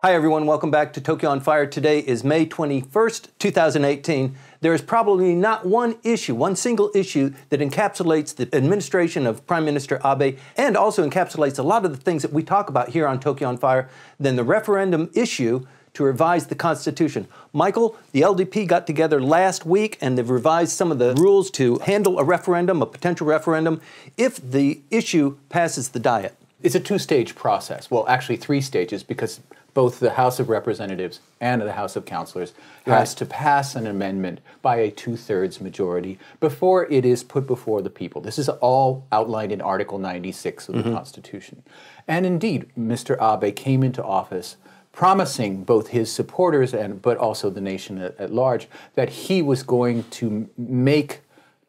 Hi everyone, welcome back to Tokyo on Fire. Today is May 21st, 2018. There is probably not one single issue that encapsulates the administration of Prime Minister Abe and also encapsulates a lot of the things that we talk about here on Tokyo on Fire than the referendum issue to revise the Constitution. Michael, the LDP got together last week and they've revised some of the rules to handle a referendum, a potential referendum, if the issue passes the Diet. It's a two-stage process. Well, actually 3 stages, because both the House of Representatives and the House of Councilors has to pass an amendment by a 2/3 majority before it is put before the people. This is all outlined in Article 96 of the Constitution. And indeed, Mr. Abe came into office promising both his supporters but also the nation at large that he was going to make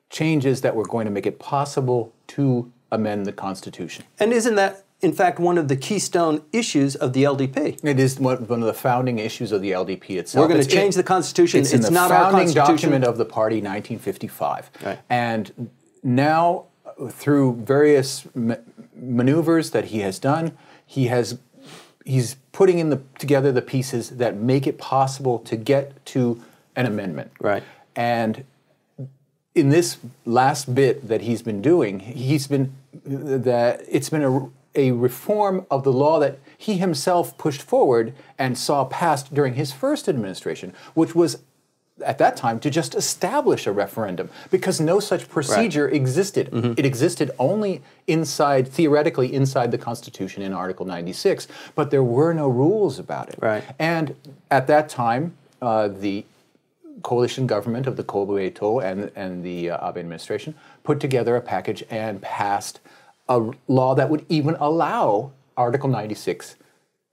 changes that were going to make it possible to amend the Constitution. And isn't that, in fact, one of the keystone issues of the LDP? It is one of the founding issues of the LDP itself. We're going to change the Constitution. It's in the not our founding Constitution. document of the party, 1955. Right. And now, through various maneuvers that he has done, he's putting together the pieces that make it possible to get to an amendment. Right. And in this last bit that he's been doing, it's been a reform of the law that he himself pushed forward and saw passed during his first administration, which was at that time to just establish a referendum, because no such procedure existed. It existed only theoretically inside the Constitution in Article 96, but there were no rules about it. Right. And at that time, the coalition government of the Kobe Eto and the Abe administration put together a package and passed a law that would even allow Article 96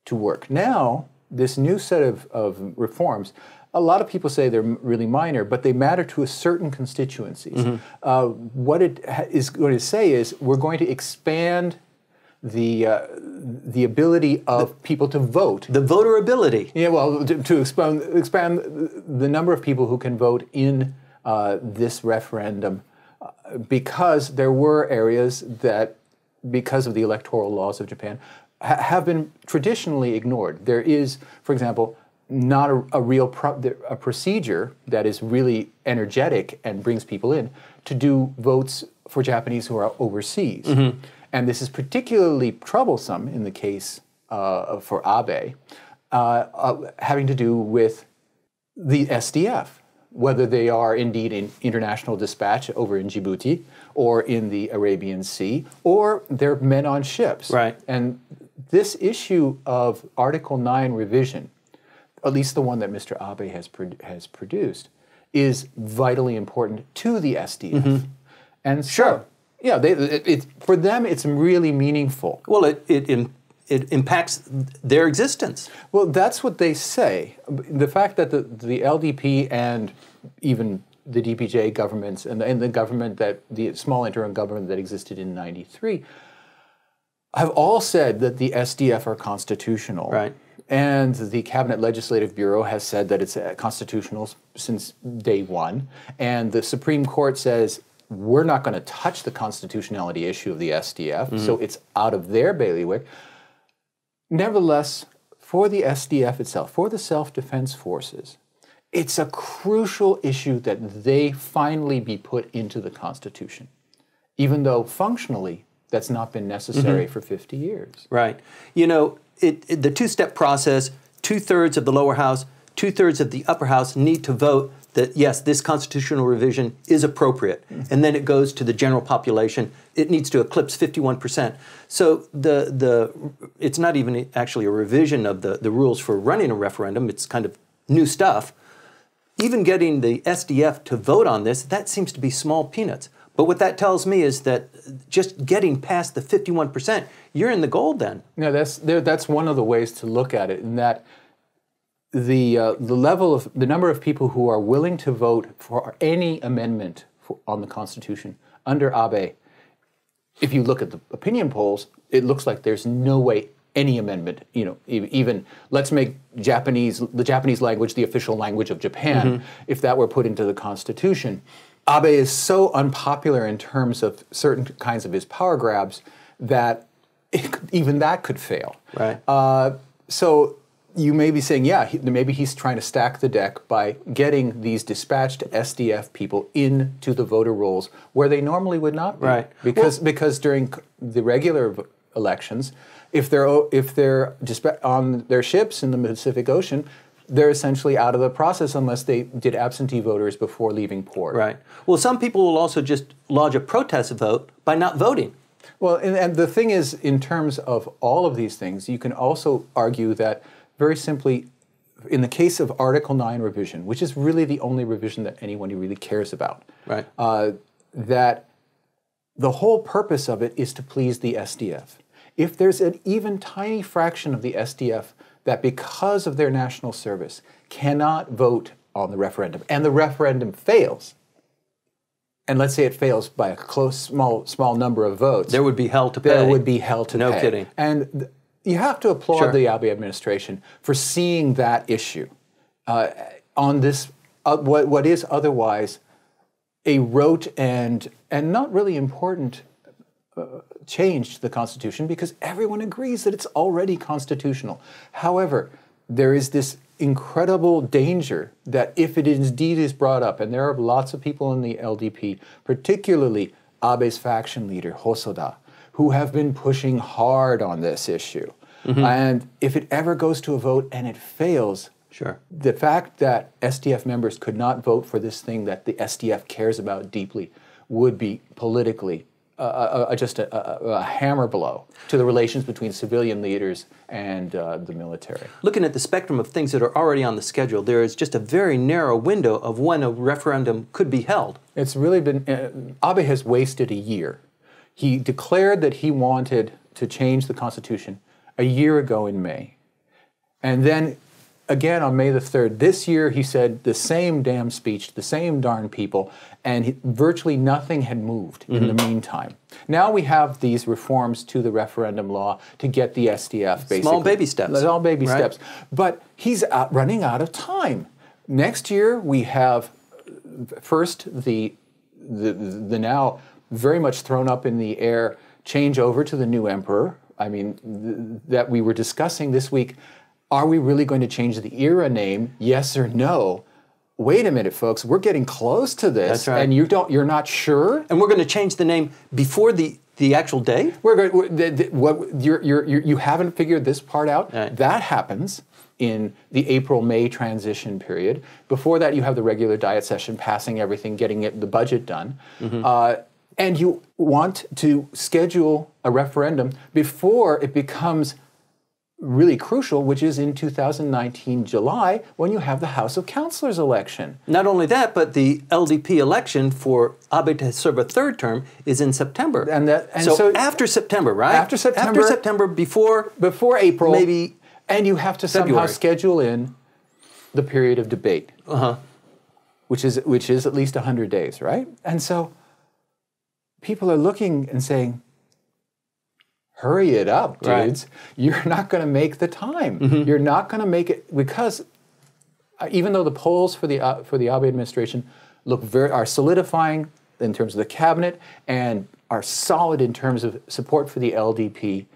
to work. Now, this new set of reforms, a lot of people say they're really minor, but they matter to a certain constituencies. What it is going to say is we're going to expand the ability of people to vote. The voter ability. Yeah, well, to expand the number of people who can vote in this referendum, because there were areas that, because of the electoral laws of Japan, have been traditionally ignored. There is, for example, not a procedure that is really energetic and brings people in to do votes for Japanese who are overseas. And this is particularly troublesome in the case for Abe, having to do with the SDF, whether they are indeed in international dispatch over in Djibouti or in the Arabian Sea, or they're men on ships. Right. And this issue of Article 9 revision, at least the one that Mr. Abe has produced, is vitally important to the SDF. And so, yeah, for them, it's really meaningful. Well, it impacts their existence. Well, that's what they say. The fact that the LDP and even the DPJ governments and the government the small interim government that existed in '93 have all said that the SDF are constitutional. Right. And the Cabinet Legislative Bureau has said that it's constitutional since day one. And the Supreme Court says, we're not going to touch the constitutionality issue of the SDF, so it's out of their bailiwick. Nevertheless, for the SDF itself, for the self-defense forces, it's a crucial issue that they finally be put into the Constitution, even though functionally that's not been necessary for 50 years. Right. You know, the two-step process, 2/3 of the lower house, 2/3 of the upper house need to vote that, yes, this constitutional revision is appropriate. And then it goes to the general population. It needs to eclipse 51%. So it's not even actually a revision of the rules for running a referendum. It's kind of new stuff. Even getting the SDF to vote on this, that seems to be small peanuts. But what that tells me is that just getting past the 51%, you're in the gold then. No, that's one of the ways to look at it, in that the number of people who are willing to vote for any amendment on the Constitution under Abe, if you look at the opinion polls, it looks like there's no way any amendment, even let's make the Japanese language the official language of Japan, if that were put into the Constitution. Abe is so unpopular in terms of certain kinds of his power grabs that even that could fail. Right. So you may be saying, yeah, maybe he's trying to stack the deck by getting these dispatched SDF people into the voter rolls where they normally would not be. Right. Because during the regular elections, if they're on their ships in the Pacific Ocean, they're essentially out of the process unless they did absentee voters before leaving port. Right. Well, some people will also just lodge a protest vote by not voting. Well, and the thing is, in terms of all of these things, you can also argue that, very simply, in the case of Article 9 revision, which is really the only revision that anyone really cares about, right. That the whole purpose of it is to please the SDF. If there's an even tiny fraction of the SDF that, because of their national service, cannot vote on the referendum, and the referendum fails, and let's say it fails by a close, small number of votes, there would be hell to pay. There would be hell to pay. No kidding. And you have to applaud the Abe administration for seeing that issue on this, what is otherwise a rote and not really important change to the Constitution, because everyone agrees that it's already constitutional. However, there is this incredible danger that if it indeed is brought up, and there are lots of people in the LDP, particularly Abe's faction leader, Hosoda, who have been pushing hard on this issue. Mm-hmm. And if it ever goes to a vote and it fails, the fact that SDF members could not vote for this thing that the SDF cares about deeply would be politically just a hammer blow to the relations between civilian leaders and the military. Looking at the spectrum of things that are already on the schedule, there is just a very narrow window of when a referendum could be held. It's really been, Abe has wasted a year. He declared that he wanted to change the Constitution a year ago in May. And then again on May the 3rd this year, he said the same damn speech to the same darn people, and virtually nothing had moved in the meantime. Now we have these reforms to the referendum law to get the SDF basically. Small baby steps. Small baby steps. But he's running out of time. Next year we have first the now very much thrown up in the air change over to the new emperor. I mean, that we were discussing this week. Are we really going to change the era name? Yes or no? Wait a minute, folks. We're getting close to this, that's right. And you're not sure. And we're going to change the name before the actual day. You haven't figured this part out. Right. That happens in the April-May transition period. Before that, you have the regular diet session, passing everything, getting the budget done. Mm-hmm. And you want to schedule a referendum before it becomes really crucial, which is in 2019 July, when you have the House of Councilors election. Not only that, but the LDP election for Abe to serve a third term is in September. And so after September, right? After September, before April, maybe. And you have to somehow schedule in the period of debate, which is at least 100 days, right? And so people are looking and saying, hurry it up, dudes. Right. You're not going to make the time. Mm-hmm. You're not going to make it, because even though the polls for the Abe administration are solidifying in terms of the cabinet and are solid in terms of support for the LDP,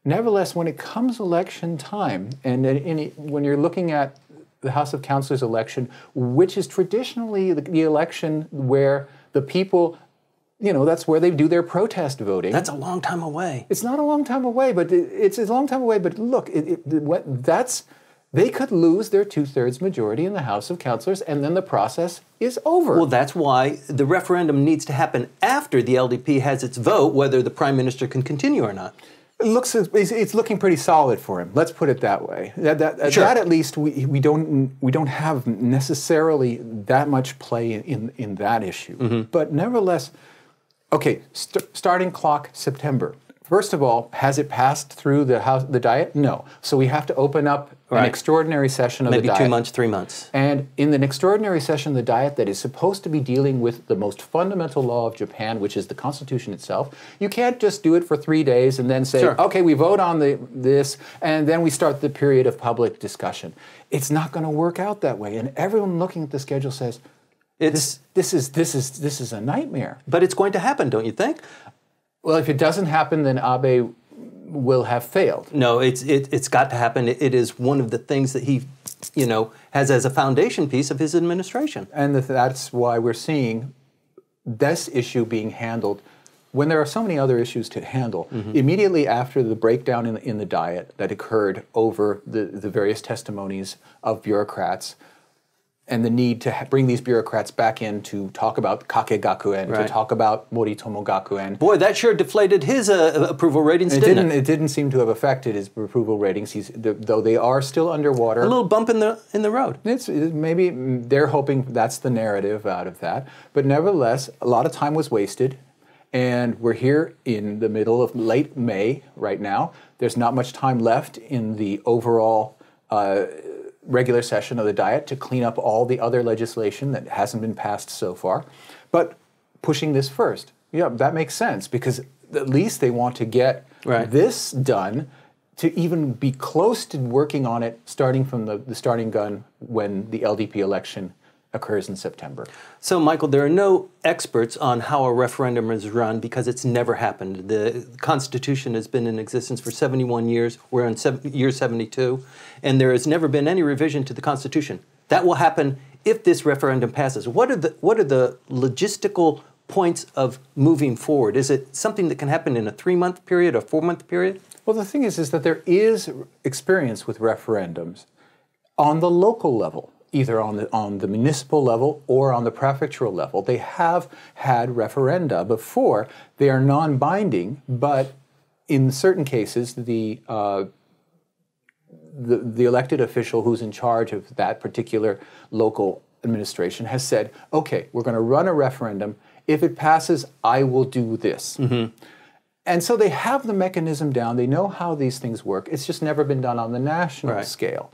nevertheless, when it comes election time, and when you're looking at the House of Councilors election, which is traditionally the election where the people, that's where they do their protest voting. That's a long time away. It's not a long time away, but it's a long time away. But look, they could lose their 2/3 majority in the House of Councilors, and then the process is over. Well, that's why the referendum needs to happen after the LDP has its vote, whether the Prime Minister can continue or not. It's looking pretty solid for him. Let's put it that way. That at least we don't have necessarily that much play in that issue. Mm-hmm. But nevertheless. Okay, starting clock September. First of all, has it passed through the diet? No. So we have to open up an extraordinary session of the diet. Maybe 2 months, 3 months. And in an extraordinary session of the diet that is supposed to be dealing with the most fundamental law of Japan, which is the Constitution itself, you can't just do it for 3 days and then say, okay, we vote on this, and then we start the period of public discussion. It's not going to work out that way. And everyone looking at the schedule says, This is a nightmare. But it's going to happen, don't you think? Well, if it doesn't happen, then Abe will have failed. No, it's got to happen. It is one of the things that he, has as a foundation piece of his administration. And that's why we're seeing this issue being handled when there are so many other issues to handle. Immediately after the breakdown in the Diet that occurred over the various testimonies of bureaucrats, and the need to bring these bureaucrats back in to talk about Kakegakuen, to talk about Moritomo Gakuen. Boy, that sure deflated his approval ratings, didn't it? It didn't seem to have affected his approval ratings, though they are still underwater. A little bump in the road. Maybe they're hoping that's the narrative out of that. But nevertheless, a lot of time was wasted, and we're here in the middle of late May right now. There's not much time left in the overall regular session of the Diet to clean up all the other legislation that hasn't been passed so far. But pushing this first, yeah, that makes sense, because at least they want to get this done to even be close to working on it starting from the starting gun when the LDP election occurs in September. So, Michael, there are no experts on how a referendum is run because it's never happened. The Constitution has been in existence for 71 years. We're in year 72, and there has never been any revision to the Constitution. That will happen if this referendum passes. What are the logistical points of moving forward? Is it something that can happen in a 3-month period, a 4-month period? Well, the thing is that there is experience with referendums on the local level, either on the municipal level or on the prefectural level. They have had referenda before. They are non-binding, but in certain cases, the elected official who's in charge of that particular local administration has said, okay, we're going to run a referendum. If it passes, I will do this. And so they have the mechanism down. They know how these things work. It's just never been done on the national scale.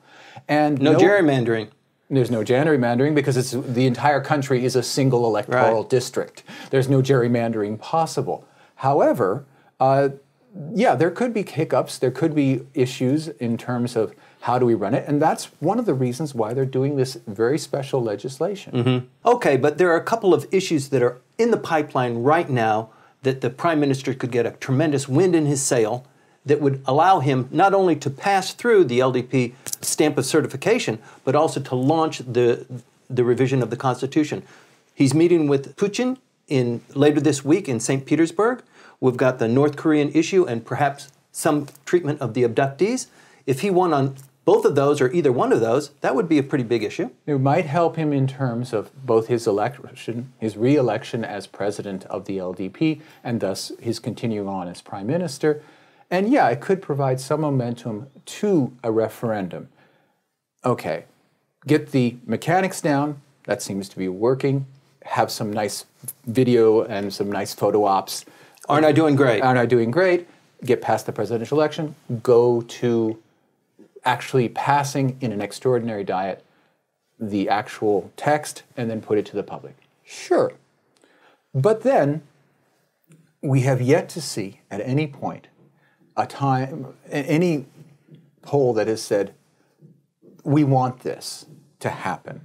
And no gerrymandering. There's no gerrymandering because the entire country is a single electoral district. There's no gerrymandering possible. However, yeah, there could be hiccups. There could be issues in terms of how do we run it. And that's one of the reasons why they're doing this very special legislation. Okay, but there are a couple of issues that are in the pipeline right now that the Prime Minister could get a tremendous wind in his sail that would allow him not only to pass through the LDP stamp of certification, but also to launch the revision of the Constitution. He's meeting with Putin later this week in St. Petersburg. We've got the North Korean issue and perhaps some treatment of the abductees. If he won on both of those or either one of those, that would be a pretty big issue. It might help him in terms of both his election, his re-election as president of the LDP, and thus his continuing on as prime minister. And yeah, it could provide some momentum to a referendum. Okay, get the mechanics down. That seems to be working. Have some nice video and some nice photo ops. Aren't I doing great? Aren't I doing great? Get past the presidential election. Go to actually passing in an extraordinary Diet the actual text and then put it to the public. Sure. But then we have yet to see at any point any poll that has said, we want this to happen.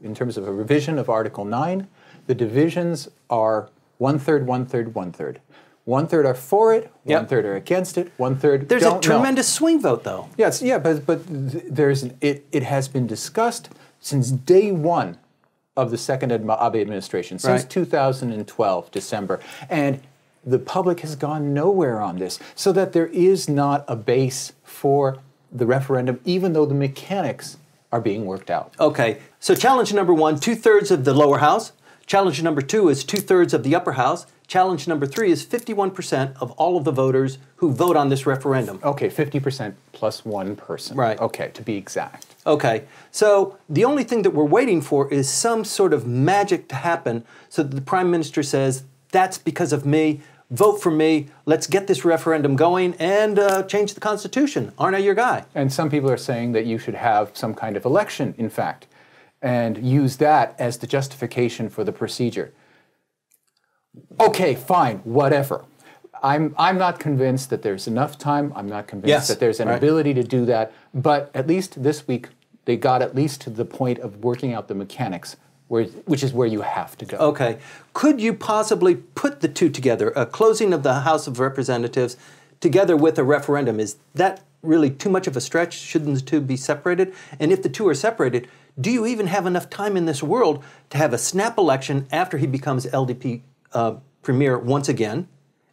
In terms of a revision of Article 9, the divisions are 1/3, 1/3, 1/3. 1/3 are for it, 1/3 are against it, 1/3 There's a tremendous swing vote, though. Yes, yeah, but it has been discussed since day one of the second Abe administration, since 2012, December. And the public has gone nowhere on this, so that there is not a base for the referendum, even though the mechanics are being worked out. Okay, so challenge number 1, 2/3 of the lower house. Challenge number 2 is 2/3 of the upper house. Challenge number 3 is 51% of all of the voters who vote on this referendum. Okay, 50% plus one person. Right. Okay, to be exact. Okay, so the only thing that we're waiting for is some sort of magic to happen so that the Prime Minister says, that's because of me, vote for me, let's get this referendum going and change the Constitution. Aren't I your guy? And some people are saying that you should have some kind of election, in fact, and use that as the justification for the procedure. Okay, fine, whatever. I'm not convinced that there's enough time. I'm not convinced that there's an ability to do that. But at least this week, they got at least to the point of working out the mechanics. which is where you have to go. Okay. Could you possibly put the two together, a closing of the House of Representatives together with a referendum? Is that really too much of a stretch? Shouldn't the two be separated? And if the two are separated, do you even have enough time in this world to have a snap election after he becomes LDP premier once again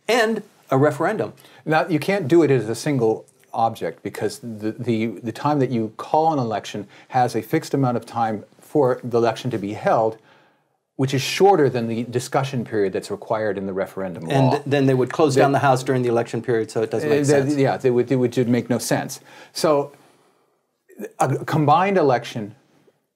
and a referendum? Now, you can't do it as a single object because the time that you call an election has a fixed amount of time for the election to be held, which is shorter than the discussion period that's required in the referendum law. And then they would close down the House during the election period, so it doesn't make sense. Yeah, it would make no sense. So a combined election,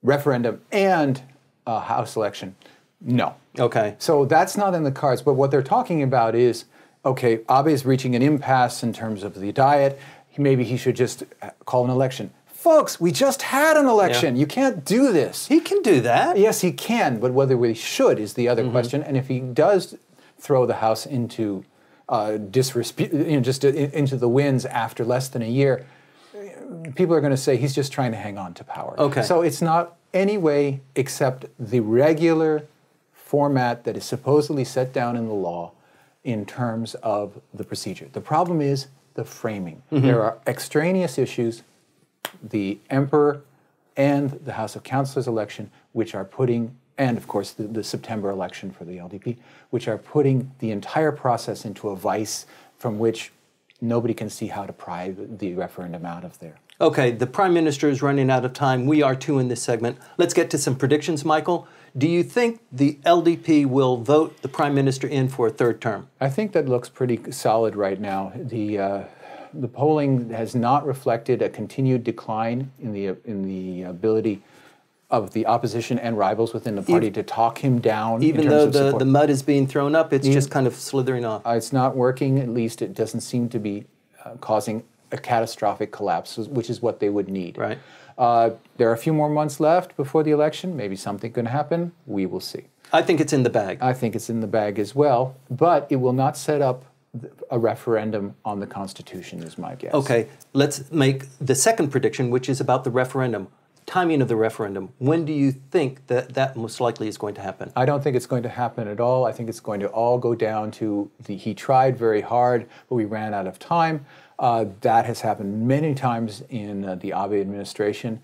referendum, and a House election, no. Okay. So that's not in the cards. But what they're talking about is, okay, Abe is reaching an impasse in terms of the diet. Maybe he should just call an election. Folks, we just had an election. Yeah. You can't do this. He can do that. Yes, he can, but whether he should is the other question. And if he does throw the House into disrepute, just into the winds after less than a year, people are going to say he's just trying to hang on to power. Okay. So it's not any way except the regular format that is supposedly set down in the law in terms of the procedure. The problem is the framing. There are extraneous issues, the Emperor and the House of Councillors election, which are putting, and of course the September election for the LDP, which are putting the entire process into a vice from which nobody can see how to pry the referendum out of there. Okay, the Prime Minister is running out of time. We are too in this segment. Let's get to some predictions, Michael. Do you think the LDP will vote the Prime Minister in for a third term? I think that looks pretty solid right now. The polling has not reflected a continued decline in the ability of the opposition and rivals within the party to talk him down. Even though the mud is being thrown up, it's just kind of slithering off. It's not working. At least it doesn't seem to be causing a catastrophic collapse, which is what they would need. Right. There are a few more months left before the election. Maybe something can happen. We will see. I think it's in the bag. I think it's in the bag as well, but it will not set up a referendum on the Constitution, is my guess. Okay, let's make the second prediction, which is about the referendum. Timing of the referendum. When do you think that most likely is going to happen? I don't think it's going to happen at all. I think it's going to all go down to he tried very hard, but we ran out of time. That has happened many times in the Abe administration.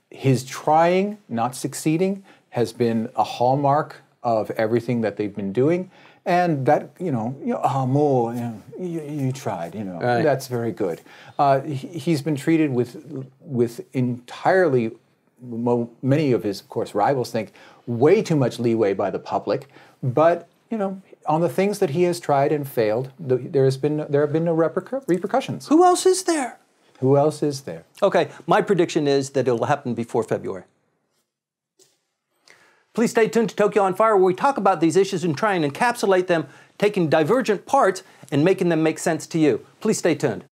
His trying, not succeeding, has been a hallmark of everything that they've been doing. And that, you tried, Right. That's very good. He's been treated with entirely, many of his, of course, rivals think, way too much leeway by the public. But, on the things that he has tried and failed, there have been no repercussions. Who else is there? Who else is there? Okay, my prediction is that it will happen before February. Please stay tuned to Tokyo on Fire, where we talk about these issues and try and encapsulate them, taking divergent parts and making them make sense to you. Please stay tuned.